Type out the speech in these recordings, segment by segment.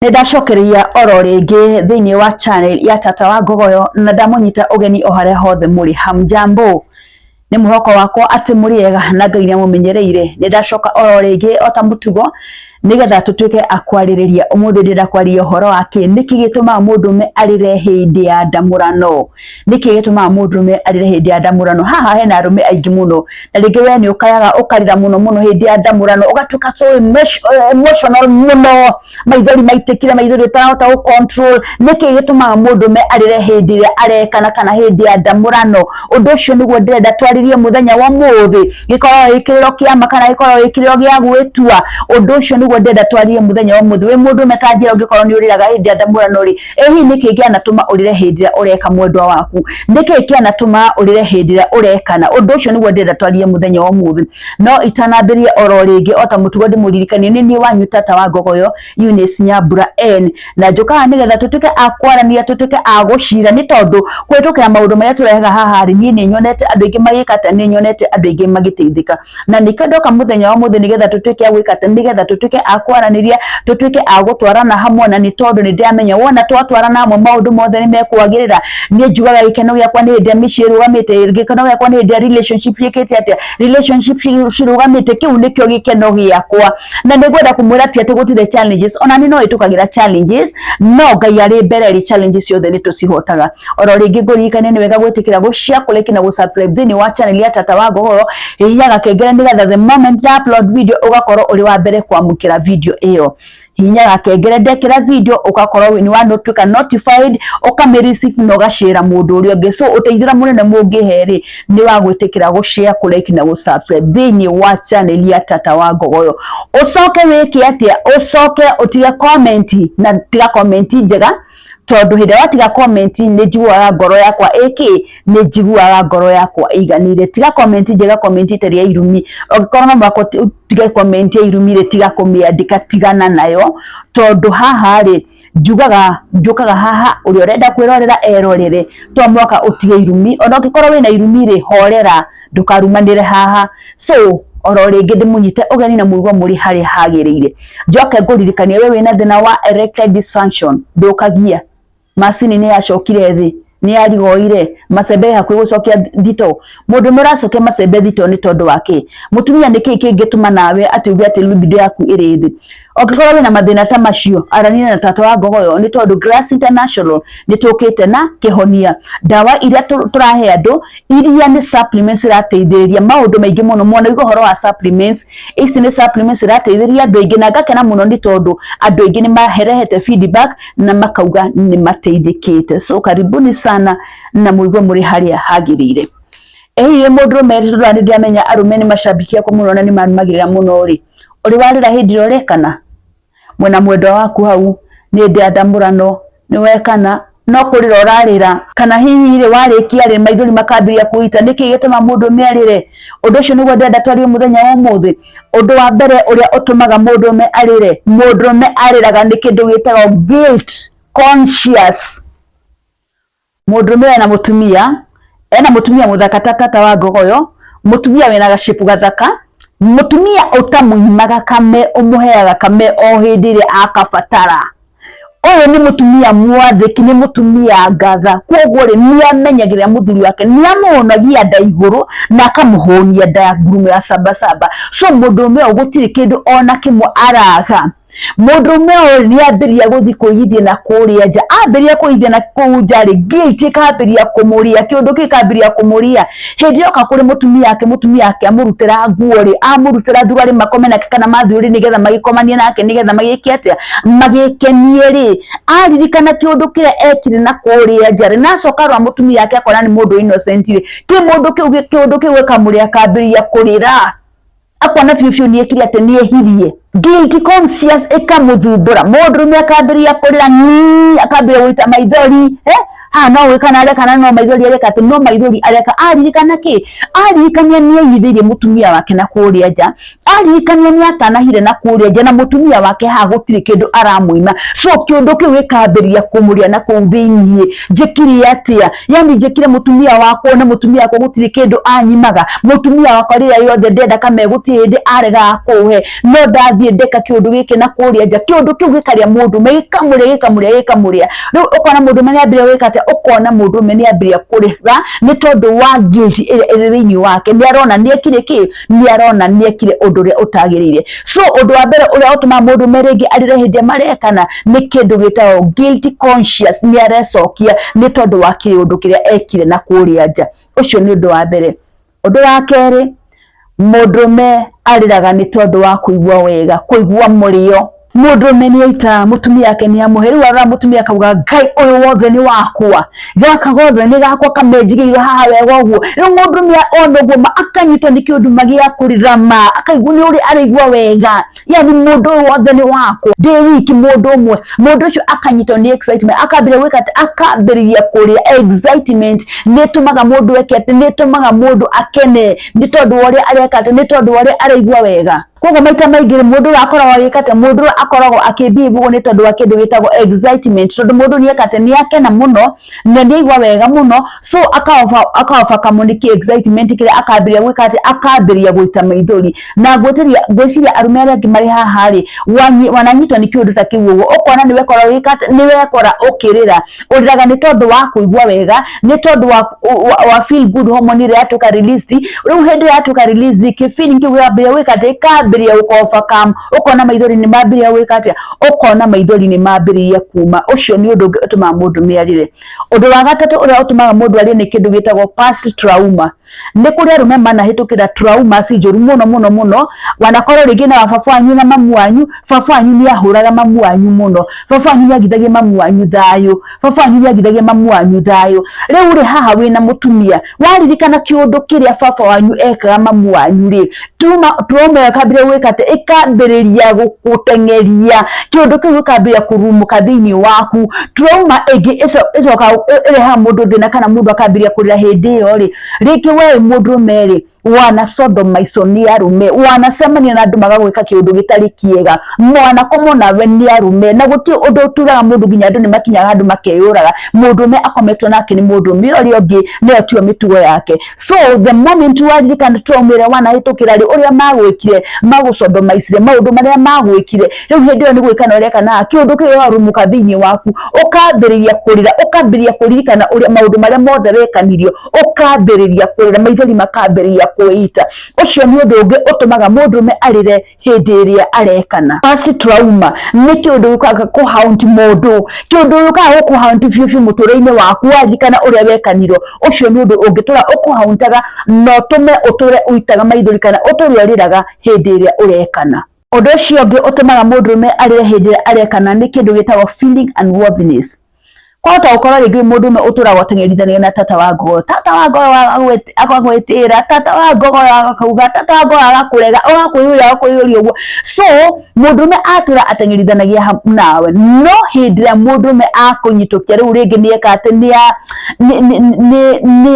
Nĩndacokereria oro rĩngĩ thĩinĩ wa channel ya Tata wa Ngogoyo na ndamunyita ũgeni o harĩa hothe mũrĩ. Hamjambo, nĩ mwĩhoko wakwa atĩ mũrĩega na Ngai nĩamũmenyereire. Nĩndacoka oro rĩngĩ o ta mũtugo nigetha tutuike akwarĩrĩria ũmũthĩ ndĩrenda kwaria ũhoro wake nĩkĩ gĩtũmaga mũndũme arĩre hĩndĩ ya ndamũrano. Nĩkĩ gĩtũmaga mũndũme arĩre hĩndĩ ya ndamũrano. Haha hena arũme aingĩ mũno na rĩngĩ we nĩ ũkayaga ũkarĩra mũno hĩndĩ ya ndamũrano, ũgatuĩka so emotional mũno, maithori maitĩkire, maithori ũtarahota gũ control. Nĩkĩ gĩtũmaga mũndũme arĩre hĩndĩ ĩrĩa arekana kana hĩndĩ ya ndamũrano. Ũndũ ũcio nĩguo ndĩrenda twarĩrie mũthenya wa ũmũthĩ, gĩkorwo gĩkĩrĩro kĩa kana gĩkorwo gĩkĩrĩro gĩa gwĩtua. Ũndũ ũcio nĩguo ndĩrenda twarĩrie mũthenya wa ũmũthĩ. Wĩ mũndũme ta njĩra ũngĩkorwo nĩ ũrĩraga hĩndĩ ya ndamũrano rĩ, hihi nĩkĩ kĩanatũma ũrĩre hĩndĩ ĩrĩa ũreka mwendwa waku? Nĩkĩ kĩanatũma ũrĩre hĩndĩ ĩrĩa ũrekana? Ũndũ ũcio nĩguo ndĩrenda twarĩrie mũthenya wa ũmũthĩ. No itanambĩrĩria oro rĩngĩ o ta mũtugo ndĩmũririkanie nĩ niĩ wanyu Tata wa Ngogoyo Eunice Nyambura N, na njũkaga nĩgetha tũtuĩke a kwaranĩria, tũtuĩke a gũcira, nĩ tondũ kũhĩtũkĩra maũndũ marĩa tũrehaga haha rĩ, niĩ nĩ nyonete andũ aingĩ magĩka atĩa, nĩ nyonete andũ aingĩ magĩteithĩka, na nĩkĩo ndoka mũthenya wa ũmũthĩ nĩgetha tũtuĩke a gwĩka atĩa, nĩgetha tũtuĩke a kwaranĩria, tũtuĩke a gũtwarana hamwe, na nĩ tondũ nĩ ndĩramenya wona twatwarana hamwe maũndũ mothe nĩ mekwagĩrĩra. Niĩ njugaga gĩkeno gĩakwa nĩ hĩndĩ ĩrĩa mĩciĩ ĩrũgamĩte, gĩkeno gĩakwa nĩ hĩndĩ ĩrĩa relationship ciĩkĩte atĩa, relationship cirũgamĩte, kĩu nĩkĩo gĩkeno gĩakwa. Na nĩngwenda kũmwĩra ti atĩ gũtirĩ challenges, ona niĩ no hĩtũkagĩra challenges, no Ngai arĩ mbere rĩ, challenges ciothe nĩ tũcihotaga. Oro rĩngĩ ngũririkania nĩ wega gwĩtĩkĩra gũshare, kũlike na gũsubscribe thĩinĩ wa channel ya Tata wa Ngogoyo, hihinyaga kengele nĩgetha the moment ya upload video ũgakorwo ũrĩ wa mbere kwamũkĩra video ĩyo. Hihinyaga kengele ndekĩra video ũgakorwo nĩ watuĩka notified, ũkamĩreceive na ũgashare mũndũ ũrĩa ũngĩ. So ũteithĩra mũnene mũngĩhe rĩ, nĩ wa gwĩtĩkĩra gũshare, kũlike na gũsubscribe thĩinĩ wa channel ya Tata wa Ngogoyo. Ũcoke wĩke atĩa? Ũcoke ũtige comment, na tiga comment njega, tondũ hĩndĩ watiga comment nĩ njiguaga ngoro yakwa nĩ njiguaga ngoro yakwa ĩiganire. Tiga comment njega, comment ĩtarĩ ya irumi. Ũngĩkorwo no mwako tiga comment ya irumi rĩ, tiga kũmĩandĩka, tigana nayo, tondũ haha rĩ njũkaga haha ũrĩa ũrenda kwĩrorera erorere, to mwaka ũtige irumi. Ona ũngĩkorwo wĩna irumi rĩ, horera, ndũkarumanĩre haha. So oro rĩngĩ ndĩmũnyite ũgeni na mũigua mũrĩ harĩa hagĩrĩire. Njoke ngũririkanie we wĩna thĩna wa erectile dysfunction, ndũkagia, macini nĩ yacokire thĩ, nĩ yarigoire, macembe hakuhĩ gũcokia thito. Mũndũ mũracokia macembe thito nĩ tondũ wake. Mũtumia nĩkĩ kĩngĩtũma nawe atĩ uge atĩ libido yaku ĩrĩ thĩ? Ũngĩkorwo wĩna mathĩna ta macio, aranĩria na Tata wa Ngogoyo, nĩ tondũ Grass International nĩ tũkĩte na kĩhonia. Ndawa iria tũrahe andũ, iria nĩ supplements irateithĩrĩria maũndũ maingĩ mũno. Mwana wĩgo horo wa supplements, ici nĩ supplements irateithĩrĩria andũ aingĩ, na ngakena mũno nĩ tondũ andũ aingĩ nĩ maherehete feedback na makauga nĩ mateithĩkĩte. So karibuni sana na mũigua mũrĩ harĩa hagĩrĩire. Hihi mũndũrũme tondũ nĩ ndĩramenya arũme nĩ macambĩki akwa mũno na nĩ marumagĩrĩra mũno rĩ, ũrĩ warĩra hĩndĩ ĩrĩa ũrekana? Mwena mwendwa waku hau nĩ hĩndĩ ya ndamũrano nĩ wekana, no kũrĩra ũrarĩra, kana hihi rĩ warĩkia rĩ maithori makambĩrĩria kũita? Nĩkĩ gĩtũma mũndũme arĩre? Ũndũ ũcio nĩguo ndĩrenda twarĩrie mũthenya wa ũmũthĩ. Ũndũ wa mbere ũrĩa ũtũmaga mũndũme arĩre, mũndũme arĩraga nĩ kĩndũ gĩtagwo guilt conscious. Mũndũme ena mũtumia mũthaka ta Tata wa Ngogoyo, mũtumia wĩna gacipu gathaka, mũtumia ũtamũimaga kame, ũmũheaga kame o hĩndĩ ĩrĩa akabatara. Ũyũ nĩ mũtumia mwathĩki, nĩ mũtumia ngatha. Koguo rĩ nĩamenyagĩrĩra mũthuri wake, nĩamũonagia nda igũrũ na akamũhũnia nda ngurumo ya saba. So mũndũme ũyũ gũtirĩ kĩndũ ona kĩmwe araga. Mũndũme ũyũ nĩ ambĩrĩria gũthiĩ kwĩhithia na kũrĩa nja. Ambĩrĩria kwĩhithia na kũu nja rĩ, guilt ĩkambĩrĩria kũmũrĩa, kĩũndũ gĩkambĩrĩria kũmũrĩa. Hĩndĩ yoka kũrĩ mũtumia wake amũrutĩra nguo rĩ, amũrutĩra thuruarĩ makome nake kana mathiũrĩ nĩgetha magĩkomanie nake, nĩgetha magĩke atĩa, magĩkenie rĩ, aririkana kĩũndũ kĩrĩa ekire na kũrĩa nja rĩ, na acoka rwa mũtumia wake akona nĩ mũndũ innocent rĩ, kĩũndũ kĩu gĩkamũrĩa, akambĩrĩria kũrĩra, akona biũ nĩ ekire atĩ nĩ ehirie. Guilty conscious ĩkamũthumbũra, mũndũrũme akambĩrĩria kũrĩra, akambĩrĩria gũita maithori, no wikana areka no maithori areka ati no maithori areka aririkana ki aririkania ni yithirie mutumia wake na kuria nja aririkania ni atanahire na kuria nja na mutumia wake ha gutiri kindu aramuima so kiundu kiu gikambiria kumuria na kuu thiini njikiri atia yani njikire mutumia wako na mutumia wako gutiri kindu anyimaga mutumia wako rira yothe ndenda kame gutiri ndi arega akuhe no ndathie ndeka kiundu giki na kuria nja kiundu kiu gikaria mundu gikamuria riu ukona mundu mene ambire wikate ukona mundu mene ambire kuriga ni tondu wa guilt iri thiini wake ni arona ni ekire ki ni arona ni ekire undu ria utagirire so undu wa mbere uria utuma mundu merenge arire hindi marekana ni kindu gitao guilty conscious ni arecokia ni tondu wa kiundu kiria ekire na kuria nja ucio ni undu wa mbere. Undu wa keri mundume ariraga ni tondu wa kuigua wega kuigua murio mundume ni aita mutumia yake ni amuheru ara mutumia akauga ngai uyu wothe ni wakwa gaka gothe ni gakwa kamenjigirwo haha wega uguo riu mundume ona uguo akanyitwo ni kiundu magia kurirama akaigua ni uri araigua wega yani mundu wothe ni wakwa ndi wiki mundu umwe mundu ucio akanyitwo ni excitement akambire wikate akambiriria kuria excitement ni tumaga mundu ekete ni tumaga mundu akene ni tondu wori arekate ni tondu wori araigua wega kogo maita maingire mundu akoragwo yikate mundu akoragwo akibihwo ni tondu wa kindu gitagwo excitement tondu mundu ni ekate ni akena muno na ni igwa wega muno so akaofa kamuniki excitement kire akabiria gwikate akabiria gwita maithori na gwiciria arume aria ngimari haha ri wananyitwa ni kiundu ta kiu uguo ukona ni wekora wikate ni wekora ukirira uriraga ni tondu wa kuigwa wega ni tondu wa feel good hormone ria atuka release riu hindi atuka release ki feeling kiu ya wikate biria ukofa kam ukona maithori ni mabiria wikatia ukona maithori ni mabiria kuma ucio ni undu utuma mundu miarire. Undu wa gatatu uria utumaga mundu ari ni kindu gitagwo past trauma ni kuria rume manahitukira trauma sinjoru muno wanakorwo ringi na baba wanyu na mamu wanyu baba wanyu ni ahuraga mamu wanyu muno baba wanyu ni agithagia mamu wanyu thayo baba wanyu ni agithagia mamu wanyu thayo riu uri haha wina mutumia waririkana kiundu kiria baba wanyu ekaga mamu wanyu ri tuome kabire wikate ikambiriria gukutengeria kiundu kiu ikambiriria kurumuka thiini waku trauma igi icoka ireha mundu thina kana mundu akambiriria kurira hindi iyo ri riki we mundu meri wana sodomaico ni arume wanacemania na andu magagwika kiundu gitari kiega mwana komona we ni arume na guti undu uturaga mundu nginya andu ni makinyaga andu makeyuraga mundu me akometwo nake ni mundu me uri ongi ni otio mitugo yake so the moment waririkana trauma wana hitukira ri uria magwikire magucodomaicire maundu maria magwikire riu hindi iyo ni gwikana ureka na kiundu kiu warumuka thiini waku ukambiriria kurira ukambiriria kuririkana uria maundu maria mothe wekanirio ukambiriria kurira maithori makambiriria kuita ucio ni undu ungi utumaga mundu me arire hindi iria arekana. Past trauma ni kiundu gikaga kuhaunt mundu kiundu gikaga kuhaunt fiu muture-ini waku waririkana uria wekaniro ucio ni undu ungitura ukuhauntaga no tume uture uitaga maithori kana uture uriraga hindi iria urekana. Undu ucio ungi utumaga mundu me arire hindi iria arekana ni kindu gitagwo feeling unworthiness kwata ukora rigi mundu me utura gwatengerithania na tata wa gogo akagwetira tata wa gogo akauga tata wa gogo agakurega agakwiyuria uguo so mundu me atura atengerithanagia nawe no hindira mundu me akunyitukia riu ringi ni ekate ni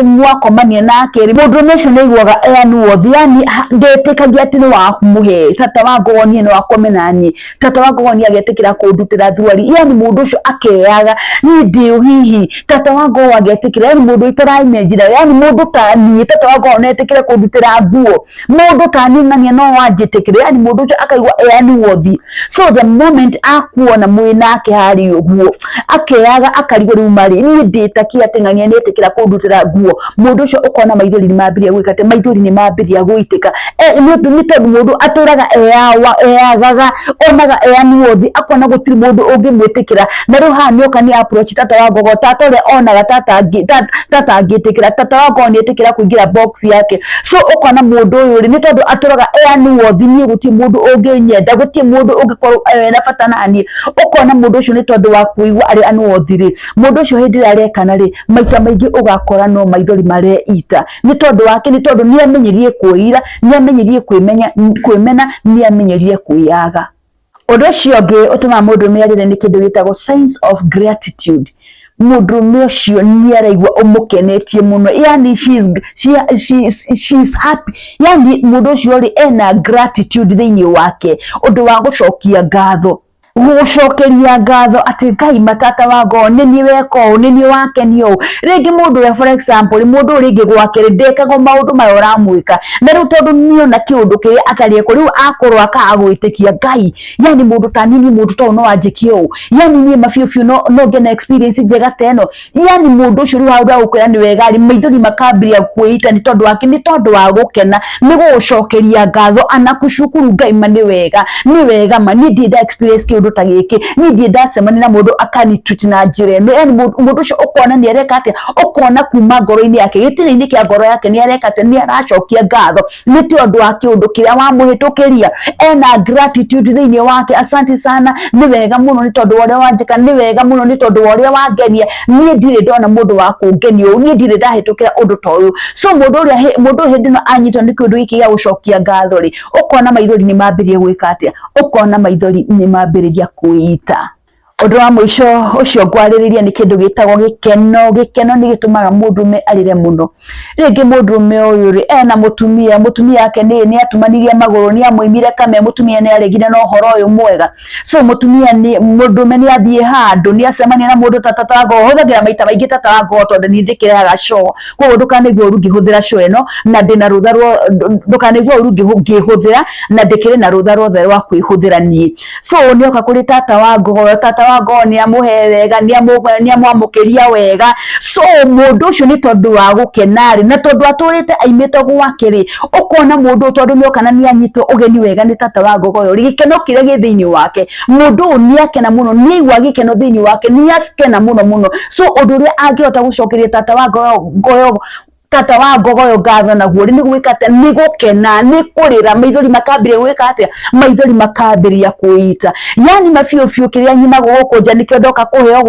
mwakomania nake mundu me cio ni igwaga enu othiani ndetikagia ati ni wa muhe tata wa gogo ni wakomenani tata wa gogo ni agetikira kundutira thwari yani mundu cio akeyaga ni hihi tata wangu wagetikira yani mundu itaraimejira yani mundu tani tata wangu netikira kundutira nguo mundu tani ngania no wanjitikira yani mundu akaigwa yani wothi so the moment akuona mwinake hari uguo akeyaga akarigo riu mari ni nditakia ati ngania netikira kundutira nguo mundu ucio ukona maithori ni mambiria gwikate maithori ni mambiria gwitika ni tondu mundu aturaga eyagaga onaga yani wothi akona gutiri mundu ungimwitikira na riu ha ni okani approach tata wa gogo tata ule onaga tata agitikira tata wa gogo ni etikira kuingira box yake so ukona mundu uyu ni tondu aturaga yani wothi ni guti mundu unginyenda guti mundu ungikorwo na bata nani ukona mundu ucio ni tondu wa kuigwa ari anu wothi ri mundu ucio hindi arekana ri maita maingi ugakora no maithori mareita ni tondu wake ni tondu ni amenyerie kuira ni amenyerie kwimena ni amenyerie kuyaga. Undu ucio ungi utuma mundu merire ni kindu gitagwo signs of gratitude mũndũrũme ũcio nĩ araigua ũmũkenetie mũno, yani she's happy, yani mũndũ ũcio rĩ ena gratitude thĩinĩ wake, ũndũ wa gũcokia ngatho, gũcokeria ngatho atĩ Ngai matata wa Ngo nĩ niĩ weka ũũ, nĩ niĩ wakenio ũũ. Rĩngĩ mũndũ ũrĩa for example mũndũ ũrĩa rĩngĩ gwake ndekagwo maũndũ maya ũramwĩka, na rĩu tondũ nĩona kĩũndũ kĩrĩa atarĩeko rĩu akorwo akagwĩtĩkia Ngai, yani mũndũ ta nini mũndũ ta no anjĩkie ũũ, yani niĩ mabiũ no ngena experience njega ta ĩno, yani mũndũ ũcio rĩu handũ ha gũkwĩra nĩ wega rĩ maithori makambĩrĩria kwĩita nĩ tondũ wake, nĩ tondũ wa gũkena, nĩ gũgũcokeria ngatho anakushukuru Ngai ma nĩ wega ma niĩ ndĩ experience kĩũndũ ta gĩkĩ, niĩ ndĩ ndacemania na mũndũ akanitreat na njĩra ĩno, yani mũndũ ũcio ũkona nĩ areka atĩa, ũkona kuma ngoro-inĩ yake, gĩtina-inĩ kĩa ngoro yake nĩ areka atĩa, nĩ aracokia ngatho nĩ tondũ wa kĩũndũ kĩrĩa wamũhĩtũkĩria, ena gratitude thĩinĩ wake, asante sana, nĩ wega mũno nĩ tondũ wa ũrĩa wanjĩka, nĩ wega mũno nĩ tondũ wa ũrĩa wangenia, niĩ ndirĩ ndona mũndũ wa kũngenia ũũ, niĩ ndirĩ ndahĩtũkĩra ũndũ ta ũyũ. So mũndũ hĩndĩ ĩno anyitwo nĩ kĩũndũ gĩkĩ gĩa gũcokia ngatho rĩ, ũkona maithori nĩ mambĩrĩria gwĩka atĩa, ũkona maithori nĩ mambĩrĩria kwĩita. Ũndũ wa mũico ũcio ngwarĩrĩria nĩ kĩndũ gĩtagwo gĩkeno. Gĩkeno nĩ gĩtũmaga mũndũrũme arĩre mũno. Rĩngĩ mũndũrũme ũyũ rĩ ena mũtumia yake nĩ atumanirie magũrũ, nĩ amũimire kame, mũtumia nĩ aregire na ũhoro ũyũ mwega. So mũndũrũme nĩ athiĩ handũ, nĩ acemania na mũndũ ta tata wa Ngo, hũthagĩra maita maingĩ tata wa Ngo tondũ nĩ ndĩkĩrehaga show, koguo ndũkanaigue ũru ngĩhũthĩra show ĩno, na ndĩna rũtha ndũkanaigue ũru ngĩhũthĩra, na ndĩkĩrĩ na rũtha rwothe rwa kwĩhũthĩra niĩ. So nĩoka kũrĩ tata wa Ngo, tata wa Ngo nĩ amũhe wega, nĩ amwamũkĩria wega. So mũndũ ũcio nĩ tondũ wa gũkena rĩ, na tondũ atũrĩte aimĩte gwake rĩ, ũkona mũndũ tondũ nĩoka na nĩ anyitwo ũgeni wega nĩ tata wa Ngo rĩ, gĩkeno kĩrĩa gĩ thĩinĩ wake, mũndũ ũyũ nĩ akena mũno, nĩ aigua gĩkeno thĩinĩ wake, nĩ akena mũno. So ũndũ ũrĩa angĩhota gũcokeria tata wa Ngo ngatho naguo nĩ gwĩka atĩa, nĩ gũkena, nĩ kũrĩra, maithori makambĩrĩria gwĩka atĩa, maithori makambĩrĩria kwĩita. Yani mabiũ kĩrĩa nyimagwo gũkũ nja nĩkĩo ndoka kũheo,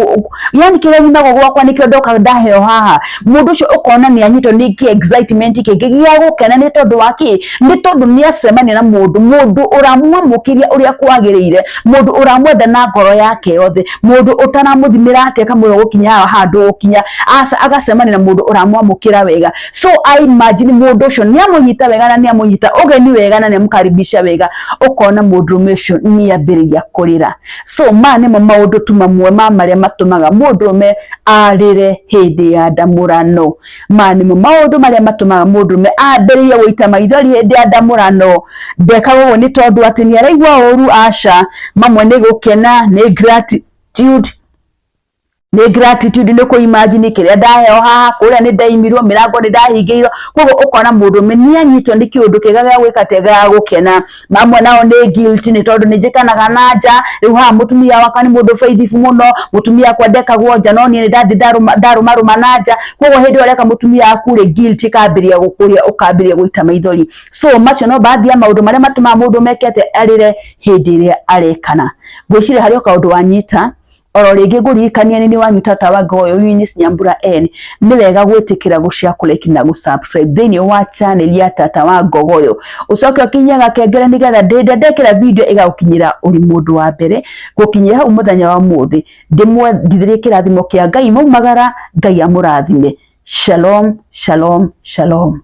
yani kĩrĩa nyimagwo gwakwa nĩkĩo ndoka ndaheo haha. Mũndũ ũcio ũkona nĩ anyitwo nĩ excitement kĩngĩ gĩa gũkena nĩ tondũ wa kĩ, nĩ tondũ nĩ acemania na mũndũ ũramwamũkĩria ũrĩa kwagĩrĩire, mũndũ ũramwenda na ngoro yake yothe, mũndũ ũtaramũthimĩra atĩa kamwe gũkinya handũ gũkinya, agacemania na mũndũ ũramwamũkĩra wega. So I imagine mũndũ ũcio nĩ amũnyita wega na nĩ amũnyita ũgeni wega na nĩ amũkaribisha wega, ũkona mũndũrũme ũcio nĩ ambĩrĩria kũrĩra. So maya nĩmo maũndũ tu mamwe marĩa matũmaga mũndũrũme arĩre hĩndĩ ya ndamũrano. Maya nĩmo maũndũ marĩa matũmaga mũndũrũme ambĩrĩrie gũita maithori hĩndĩ ya ndamũrano. Ndekaga ũguo nĩ tondũ atĩ nĩ araigua ũru, aca. Mamwe nĩ gũkena, nĩ gratitude, nĩ kũimagine kĩrĩa ndaheo haha, kũrĩa nĩ ndaimirwo, mĩrango nĩ ndahingĩirwo, koguo ũkona mũndũrũme nĩ anyitwo nĩ kĩũndũ kĩega gĩa gwĩka atĩa, gĩa gũkena. Mamwe nao nĩ guilt, nĩ tondũ nĩ njĩkanaga na nja, rĩu haha mũtumia wakwa nĩ mũndũ faithful mũno, mũtumia wakwa ndekagwo nja, no niĩ nĩ ndathi ndarũmarũma na nja, koguo hĩndĩ ĩyo areka mũtumia waku rĩ, guilt ĩkambĩrĩria gũkũria, ũkambĩrĩria gũita maithori. So macio no baadhi ya maũndũ marĩa matũmaga mũndũ meke atĩa, arĩre hĩndĩ ĩrĩa arekana. Ngwĩciria harĩ o kaũndũ wanyita, oro rĩngĩ ngũririkania nĩ wanyita tata wa Ngo ũyũ Eunice Nyambura N, nĩ wega gwĩtĩkĩra gũshare, like na gũsubscribe thĩinĩ wa channel ya tata wa Ngo ũyũ, ũcoke ũkinyie gakengere nĩgetha ndekĩra video ĩgagũkinyĩra ũrĩ mũndũ wa mbere. Gũkinyia hau mũthenya wa ũmũthĩ, ndĩmwendithĩrie kĩrathimo kĩa Ngai maumagara, Ngai amũrathime. Shalom, shalom, shalom.